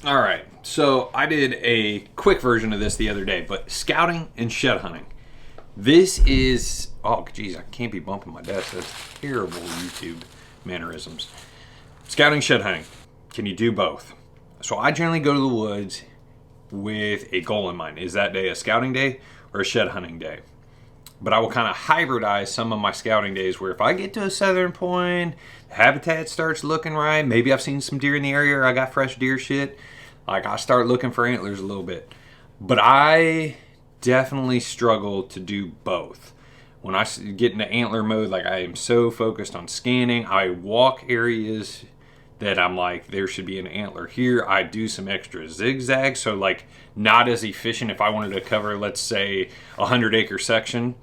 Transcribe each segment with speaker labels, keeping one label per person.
Speaker 1: All right, so I did a quick version of this the other day, but scouting and shed hunting. This is, oh geez, I can't be bumping my desk. That's terrible YouTube mannerisms. Scouting, shed hunting. Can you do both? So I generally go to the woods with a goal in mind. Is that day a scouting day or a shed hunting day? But I will kind of hybridize some of my scouting days where if I get to a southern point, the habitat starts looking right, maybe I've seen some deer in the area or I got fresh deer shit, like I start looking for antlers a little bit. But I definitely struggle to do both. When I get into antler mode, like I am so focused on scanning, I walk areas that I'm like, there should be an antler here. I do some extra zigzags, so like not as efficient. If I wanted to cover, let's say, 100-acre section,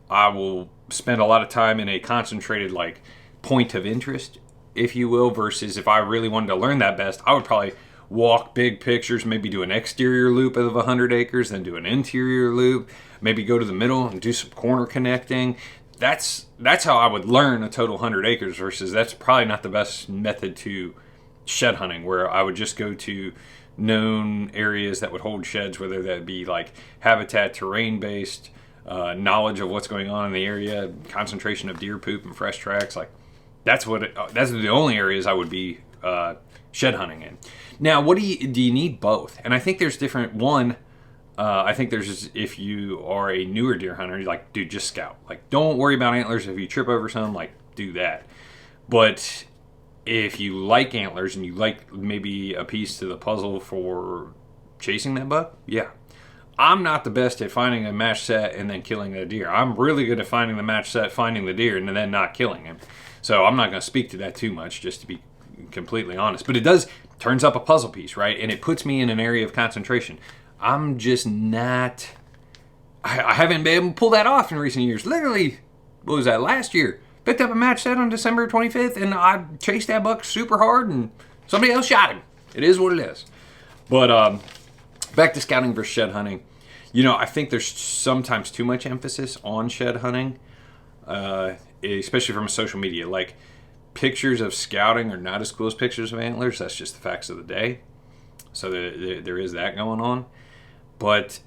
Speaker 1: I will spend a lot of time in a concentrated like point of interest, if you will, versus if I really wanted to learn that best, I would probably walk big pictures, maybe do an exterior loop of 100 acres, then do an interior loop, maybe go to the middle and do some corner connecting. That's how I would learn a total 100 acres versus that's probably not the best method to shed hunting, where I would just go to known areas that would hold sheds, whether that be like habitat terrain based, knowledge of what's going on in the area, concentration of deer poop and fresh tracks. Like that's that's the only areas I would be shed hunting in. Now, what do you need both? And I think there's different. One, I think there's if you are a newer deer hunter, you're like, dude, just scout. Like, don't worry about antlers. If you trip over some, like, do that. But if you like antlers and you like maybe a piece to the puzzle for chasing that buck, yeah. I'm not the best at finding a match set and then killing a deer. I'm really good at finding the match set, finding the deer, and then not killing him. So I'm not going to speak to that too much, just to be completely honest. But it does turns up a puzzle piece, right? And it puts me in an area of concentration. I'm just not. I haven't been able to pull that off in recent years. Literally, what was that, last year? Picked up a match set on December 25th, and I chased that buck super hard, and somebody else shot him. It is what it is. But back to scouting versus shed hunting. You know, I think there's sometimes too much emphasis on shed hunting, especially from social media. Like, pictures of scouting are not as cool as pictures of antlers. That's just the facts of the day. So there is that going on. But,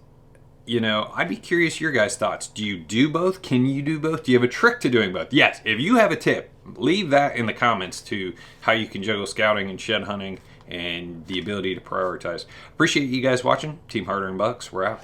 Speaker 1: you know, I'd be curious your guys' thoughts. Do you do both? Can you do both? Do you have a trick to doing both? Yes. If you have a tip, leave that in the comments to how you can juggle scouting and shed hunting and the ability to prioritize. Appreciate you guys watching. Team Harder and Bucks, we're out.